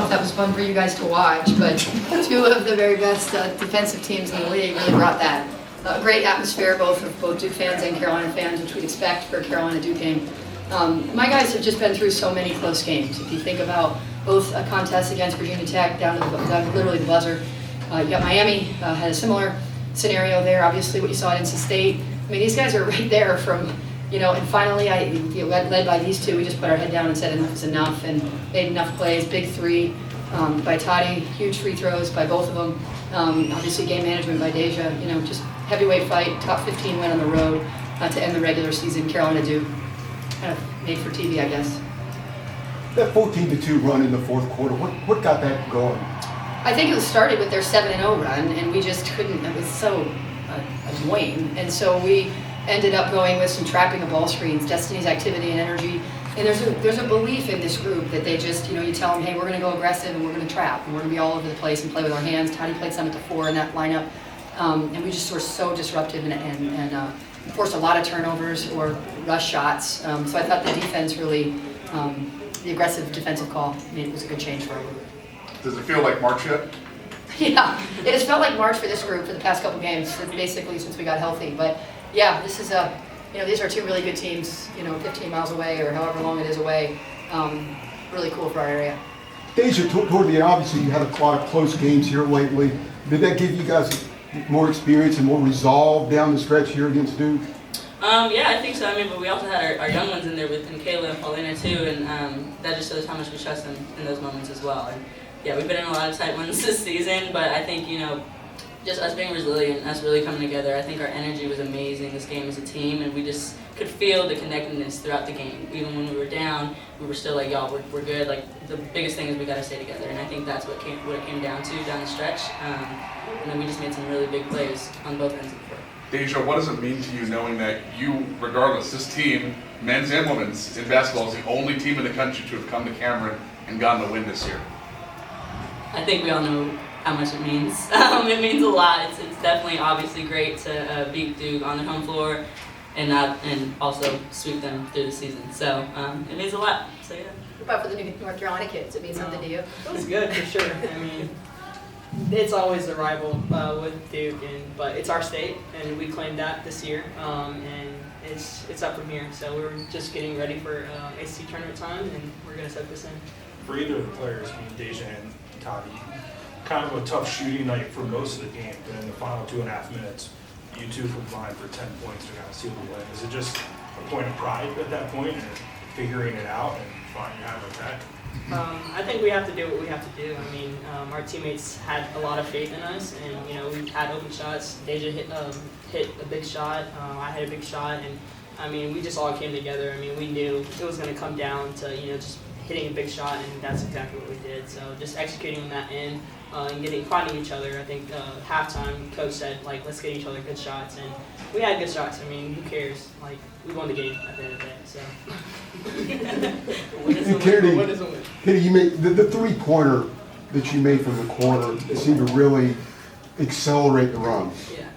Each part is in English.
know if that was fun for you guys to watch, but two of the very best defensive teams in the league really brought that. Great atmosphere, both Duke fans and Carolina fans, which we'd expect for a Carolina-Duke game. My guys have just been through so many close games. If you think about both a contest against Virginia Tech down to literally the buzzer. You got Miami, had a similar scenario there. Obviously, what you saw at NC State. I mean, these guys are right there from, and finally, led by these two, we just put our head down and said enough is enough, and made enough plays. Big three by Toddy, huge free throws by both of them. Obviously, game management by Deja. Just heavyweight fight, top 15 win on the road to end the regular season. Carolina Duke, kind of made for TV, I guess. That 14-2 run in the fourth quarter, what got that going? I think it was started with their 7-0 run, and we just couldn't. It was so annoying, and so we ended up going with some trapping of ball screens, Destiny's activity and energy. And there's a belief in this group that they just, you tell them, hey, we're going to go aggressive and we're going to trap and we're going to be all over the place and play with our hands. Toddy played some at the 4 in that lineup, and we just were so disruptive and forced a lot of turnovers or rush shots. So I thought the defense really, the aggressive defensive call was a good change for our group. Does it feel like March yet? Yeah, it has felt like March for this group for the past couple games, basically since we got healthy. But yeah, this is these are two really good teams, 15 miles away or however long it is away. Really cool for our area. Deja, toward the end, obviously you had a lot of close games here lately. Did that give you guys more experience and more resolve down the stretch here against Duke? Yeah, I think so. But we also had our young ones in there with Kayla and Paulina too, and that just shows how much we trust them in those moments as well. And yeah, we've been in a lot of tight ones this season, but I think, just us being resilient, us really coming together, I think our energy was amazing this game as a team, and we just could feel the connectedness throughout the game. Even when we were down, we were still like, y'all, we're good. Like, the biggest thing is we got to stay together, and I think that's what it came down to down the stretch. And then we just made some really big plays on both ends of the court. Deja, what does it mean to you knowing that you, regardless, this team, men's and women's, in basketball is the only team in the country to have come to Cameron and gotten the win this year? I think we all know how much it means. It means a lot. It's definitely obviously great to beat Duke on the home floor and also sweep them through the season. So it means a lot. So yeah. What about for the new North Carolina kids? It means something to you? It was good for sure. It's always a rival with Duke, but it's our state, and we claimed that this year, and it's up from here. So we're just getting ready for ACC tournament time, and we're going to set this in. For either of the players, Deja and Toddy, kind of a tough shooting night for most of the game, but in the final 2.5 minutes, you two combined for 10 points to kind of seal the win. Is it just a point of pride at that point and figuring it out and finding your have attack? I think we have to do what we have to do. Our teammates had a lot of faith in us, and we had open shots. Deja hit a big shot. I had a big shot, and we just all came together. We knew it was going to come down to just hitting a big shot, and that's exactly what we did. So just executing on that end and finding each other. I think halftime, coach said let's get each other good shots, and we had good shots. Who cares? We won the game at the end of the day. So. Kennedy, you made the three-pointer that you made from the corner seemed to really accelerate the run. Yeah.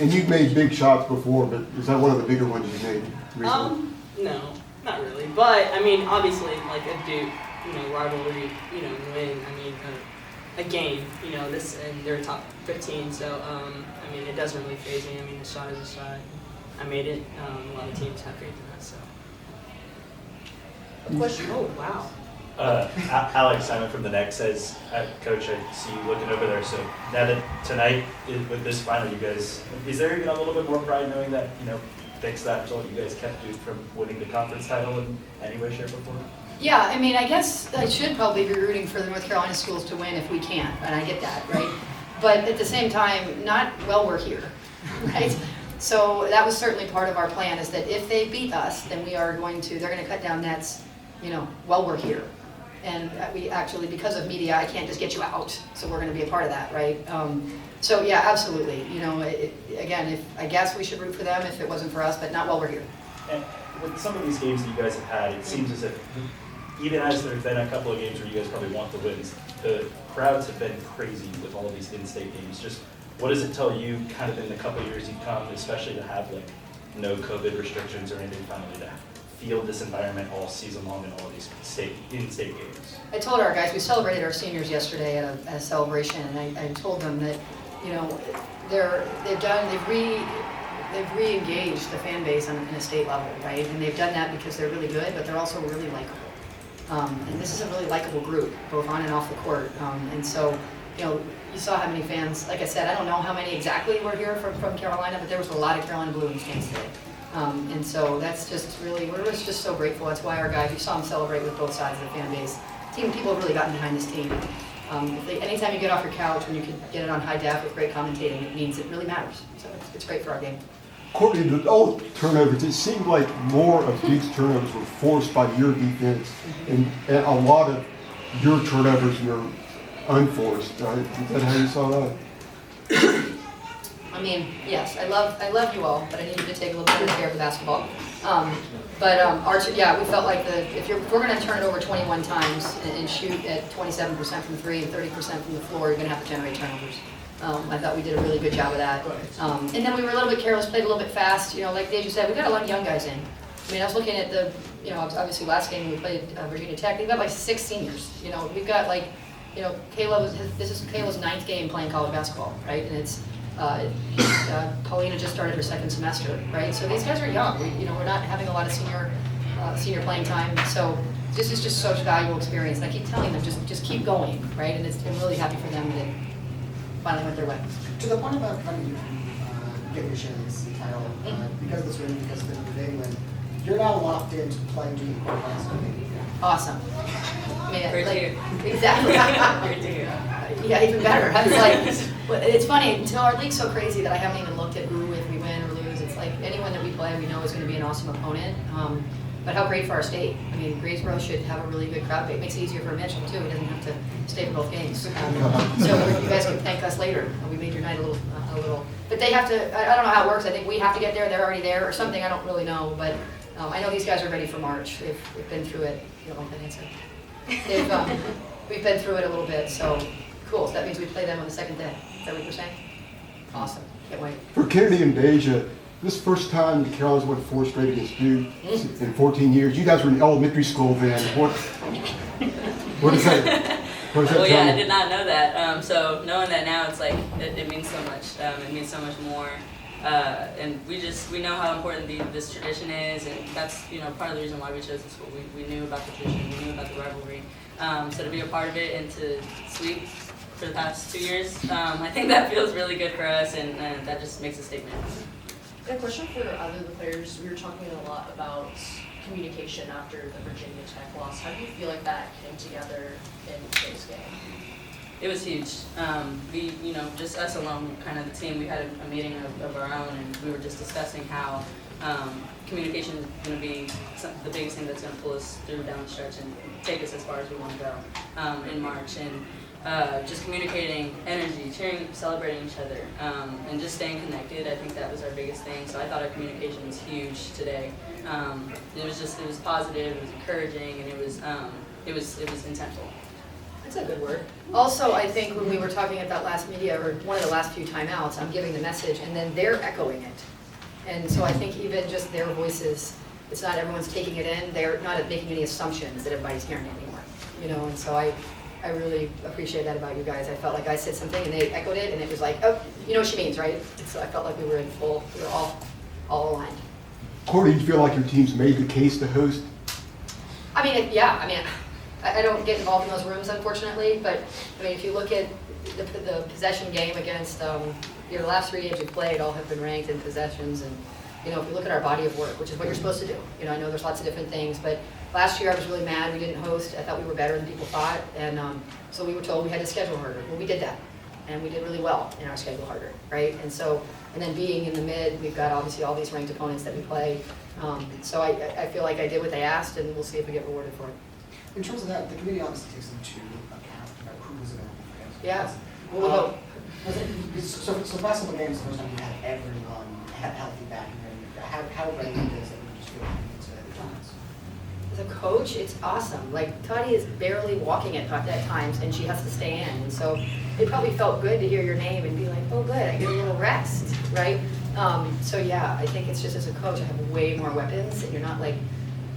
And you've made big shots before, but is that one of the bigger ones you've made recently? No, not really. But obviously, a Duke, rivalry, win. A game, and they're top 15. So it doesn't really faze me. The shot is a shot. I made it. A lot of teams have faith in us. So. A question. Oh wow. Alex Simon from the Next says, Coach, I see you looking over there. So now that tonight, with this final, you guys, is there even a little bit more pride knowing that, thanks to that result, you guys kept Duke from winning the conference title in any way, shape, or form? Yeah, I guess I should probably be rooting for the North Carolina schools to win if we can, and I get that, right? But at the same time, we're here, right? So that was certainly part of our plan, is that if they beat us, then they're going to cut down nets, we're here. And we actually, because of media, I can't just get you out, so we're going to be a part of that, right? So yeah, absolutely. Again, I guess we should root for them if it wasn't for us, but not while we're here. And with some of these games that you guys have had, it seems as if, even as there's been a couple of games where you guys probably want the wins, the crowds have been crazy with all of these in-state games. Just what does it tell you, kind of in the couple of years you've come, especially to have no COVID restrictions or anything finally to feel this environment all season long in all these in-state games? I told our guys, we celebrated our seniors yesterday at a celebration, and I told them that, you know, they've re-engaged the fan base in a state level, right? And they've done that because they're really good, but they're also really likable. And this is a really likable group, both on and off the court. And so, you know, you saw how many fans, like I said, I don't know how many exactly were here from Carolina, but there was a lot of Carolina Blue in the stands today. And so that's just really, we're just so grateful. That's why our guys, you saw them celebrate with both sides of the fan base. People have really gotten behind this team. Anytime you get off your couch, when you can get it on high def with great commentating, it means it really matters. So it's great for our game. Courtney, with all turnovers, it seemed like more of Duke's turnovers were forced by your defense, and a lot of your turnovers were unforced. Right? Is that how you saw that? I mean, yes, I love you all, but I need you to take a little bit of care of the basketball. We felt like if we're going to turn it over 21 times and shoot at 27% from three and 30% from the floor, you're going to have to generate turnovers. I thought we did a really good job of that. And then we were a little bit careless, played a little bit fast. You know, like Deja said, we got a lot of young guys in. I mean, I was looking at obviously last game we played Virginia Tech. We've got like 6 seniors. You know, we've got like, you know, this is Kayla's 9th game playing college basketball, right? And it's Paulina just started her 2nd semester, right? So these guys are young. We're not having a lot of senior playing time. So this is just such a valuable experience. And I keep telling them, just keep going, right? And I'm really happy for them that it finally went their way. To the point about trying to get your chance title, because of this win, because of the Notre Dame win, you're now locked into playing junior quarterfinals. Awesome. I mean, Great to like, hear. exactly. Great to hear. Yeah, even better. I was like, it's funny, until our league's so crazy that I haven't even looked at who, if we win or lose. It's like anyone that we play, we know is going to be an awesome opponent. But how great for our state. I mean, Greensboro should have a really good crowd. It makes it easier for Mitchell, too. He doesn't have to stay for both games. So you guys can thank us later. We made your night a little. But they have to, I don't know how it works. I think we have to get there. They're already there or something. I don't really know. But I know these guys are ready for March. We've been through it. You don't like that answer? We've been through it a little bit. So cool. So that means we play them on the second day. Is that what you're saying? Awesome. Can't wait. For Kennedy and Deja, this first time the Carolinas went 4 straight against Duke in 14 years. You guys were in elementary school then. What is that? Well, yeah, I did not know that. So knowing that now, it's like it means so much. It means so much more. And we know how important this tradition is, and that's part of the reason why we chose the school. We knew about the tradition, we knew about the rivalry. So to be a part of it and to sweep for the past 2 years, I think that feels really good for us, and that just makes a statement. A question for other of the players. We were talking a lot about communication after the Virginia Tech loss. How do you feel like that came together in today's game? It was huge. We, just us alone, kind of the team, we had a meeting of our own, and we were just discussing how communication is going to be the biggest thing that's going to pull us through down the stretch and take us as far as we want to go in March. And just communicating energy, cheering, celebrating each other, and just staying connected. I think that was our biggest thing. So I thought our communication was huge today. It was positive, it was encouraging, and it was intentful. That's a good word. Also, I think when we were talking at that last media, or one of the last few timeouts, I'm giving the message, and then they're echoing it. And so I think even just their voices, it's not everyone's taking it in. They're not making any assumptions that everybody's hearing it anymore. And so I really appreciate that about you guys. I felt like I said something and they echoed it, and it was like, oh, you know what she means, right? So I felt like we were all aligned. Corey, do you feel like your team's made the case to host? I don't get involved in those rooms, unfortunately, but if you look at the possession game against the last 3 games we played, all have been ranked in possessions, and if you look at our body of work, which is what you're supposed to do. I know there's lots of different things, but last year I was really mad we didn't host. I thought we were better than people thought, and so we were told we had to schedule harder. Well, we did that, and we did really well in our schedule harder, right? And then being in the mid, we've got obviously all these ranked opponents that we play. So I feel like I did what they asked, and we'll see if we get rewarded for it. In terms of that, the committee obviously takes into account who was available for games. Yeah. Well, So last couple games, the first time we had everyone healthy back, and how relevant is it when you just feel into the tournaments? as a coach, it's awesome. Like, Toddy is barely walking at times, and she has to stay in. And so it probably felt good to hear your name and be like, oh, good, I get a little rest, right? So yeah, I think it's just as a coach, I have way more weapons, and you're not like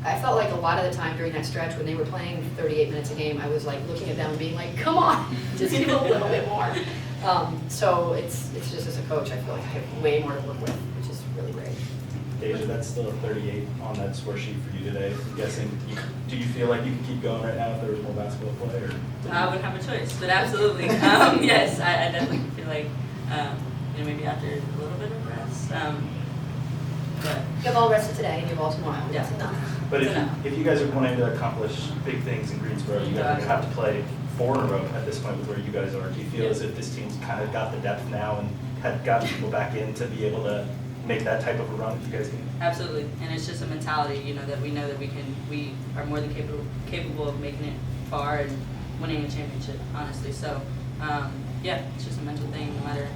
I felt like a lot of the time during that stretch when they were playing 38 minutes a game, I was like looking at them and being like, come on, just give a little bit more. So it's just as a coach, I feel like I have way more to work with, which is really great. Deja, that's still a 38 on that score sheet for you today. I'm guessing, do you feel like you can keep going right now if there was more basketball play? Or? I wouldn't have a choice, but absolutely. Yes, I definitely feel like, maybe after a little bit of rest. But You have all rested today and you have all tomorrow. Yeah. That's enough. But It's enough. if you guys are wanting to accomplish big things in Greensboro, you guys are going to have to play 4 in a row at this point with where you guys are. Do you feel as if this team's kind of got the depth now and had got people back in to be able to make that type of a run if you guys can? absolutely, and it's just a mentality, that we know that we are more than capable of making it far and winning a championship, honestly. So, yeah, it's just a mental thing. No matter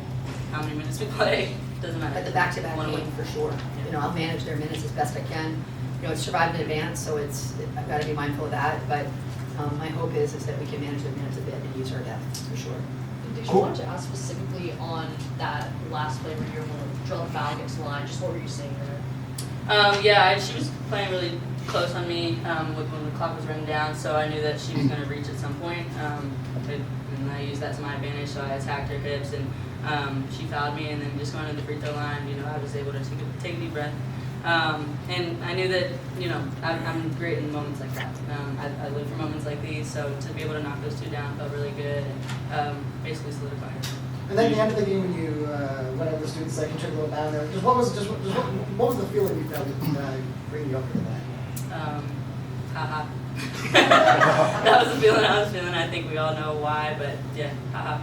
how many minutes we play, it doesn't matter. But the back-to-back Wanna game win. for sure. I'll manage their minutes as best I can. It's survived in advance, so I've got to be mindful of that. But my hope is that we can manage their minutes a bit and use our depth for sure. Did you Cool. want to ask specifically on that last play where you were going to drill a foul against the line? Just what were you seeing there? Yeah, she was playing really close on me when the clock was running down, so I knew that she was going to reach at some point. And I used that to my advantage, so I attacked her hips, and she fouled me, and then just going to the free throw line, I was able to take a deep breath. And I knew that, I'm great in moments like that. I live for moments like these, so to be able to knock those 2 down felt really good and basically solidified it. And then at the end of the game, when you went over the student section, took a little down there, what was the feeling you felt bringing you up to that? Haha. That was the feeling I was feeling. I think we all know why, but yeah, haha.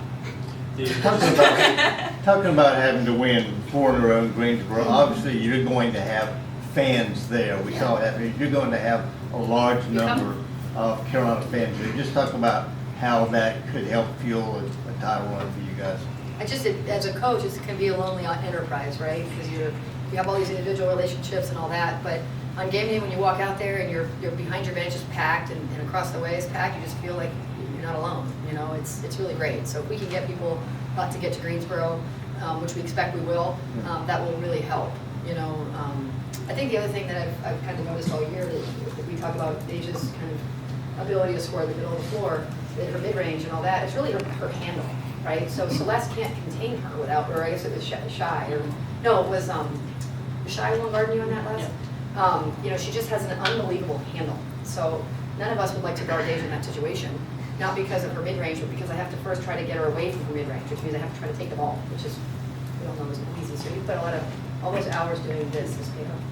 Talking about having to win 4 in a row in Greensboro, obviously you're going to have fans there. We saw that. You're going to have a large number of Carolina fans there. Just talk about how that could help fuel a title run for you guys. As a coach, it can be a lonely enterprise, right? Because you have all these individual relationships and all that, but on game day when you walk out there and you're behind your bench is packed and across the way is packed, you just feel like you're not alone. It's really great. So if we can get people to get to Greensboro, which we expect we will, that will really help. I think the other thing that I've kind of noticed all year that we talk about Deja's kind of ability to score the middle of the floor, her mid-range and all that, it's really her handle, right? So Celeste can't contain her without, or I guess it was Shy, or no, it was Shy who guarding you on that last? She just has an unbelievable handle. So none of us would like to guard Deja in that situation. Not because of her mid-range, but because I have to first try to get her away from her mid-range, which means I have to try to take the ball, which is, we all know, isn't easy. So you put all those hours doing this is paid off.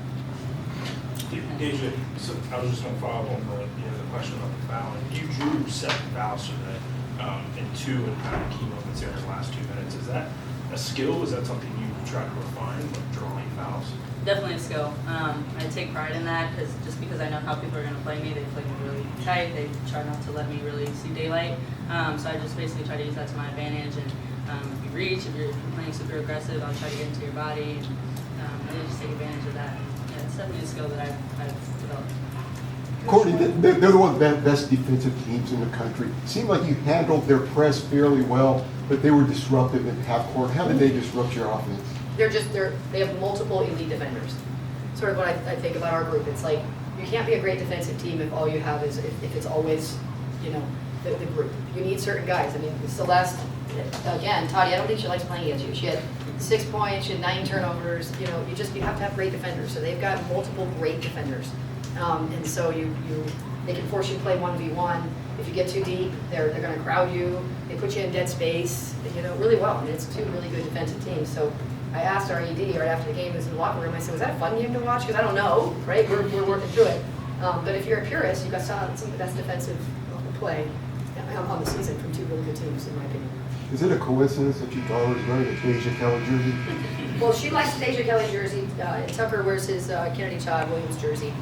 Deja, so I was just going to follow up on the question about the fouling. You drew 7 fouls today, and 2 in kind of key moments there in the last 2 minutes. Is that a skill? Is that something you try to refine, like drawing fouls? Definitely a skill. I take pride in that because I know how people are going to play me. They play me really tight. They try not to let me really see daylight. So I just basically try to use that to my advantage. And if you reach, if you're playing super aggressive, I'll try to get into your body and really just take advantage of that. Yeah, it's definitely a skill that I've developed. Courtney, they're one of the best defensive teams in the country. It seemed like you handled their press fairly well, but they were disruptive in half court. How did they disrupt your offense? They have multiple elite defenders. Sort of what I think about our group. It's like you can't be a great defensive team if all you have is if it's always, the group. You need certain guys. I mean, Celeste, again, Toddy, I don't think she likes playing against you. She had 6 points, she had 9 turnovers. You have to have great defenders. So they've got multiple great defenders, and so they can force you to play 1v1. If you get too deep, they're going to crowd you. They put you in dead space, really well. And it's 2 really good defensive teams. So I asked our ED right after the game, who was in the locker room, I said, was that a fun game to watch? Because I don't know, right? We're working through it. But if you're a purist, you got some of the best defensive play on the season from 2 really good teams, in my opinion. Is it a coincidence that your daughter is wearing a Deja Kelly jersey? Well, she likes the Deja Kelly jersey. Tucker wears his Kennedy Todd-Williams jersey.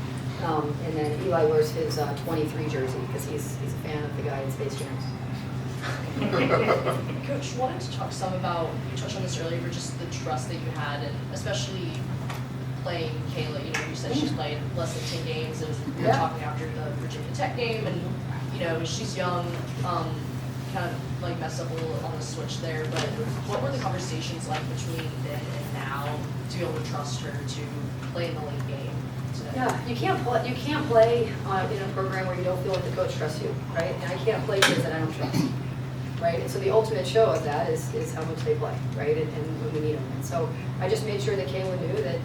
And then Eli wears his 23 jersey because he's a fan of the guy in Space Jam. Coach, wanted to talk some about, you touched on this earlier, but just the trust that you had, and especially playing Kayla. You said she's played less than 10 games, and we were talking after the Virginia Tech game, and she's young, kind of like messed up a little on the switch there. But what were the conversations like between then and now to be able to trust her to play in the late game? today? Yeah, you can't play in a program where you don't feel like the coach trusts you, right? And I can't play kids that I don't trust, right? And so the ultimate show of that is how much they play, right? And when we need them. And so I just made sure that Kayla knew that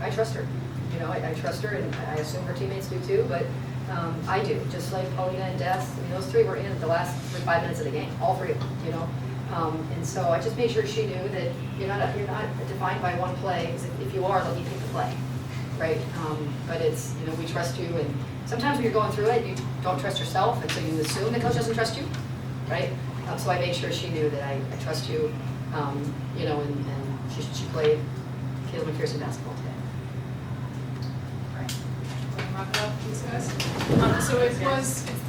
I trust her. You know, I trust her, and I assume her teammates do too, but I do. Just like Paulina and Des, I mean, those three were in the last 5 minutes of the game, all three of them, you know? And so I just made sure she knew that you're not defined by one play, 'cause if you are, let me pick the play, right? But it's, you know, we trust you, and sometimes when you're going through it, you don't trust yourself, and so you assume the coach doesn't trust you, right? So I made sure she knew that I trust you, you know, and she played Caleb McPherson basketball today. Wrap it up, these guys. So it's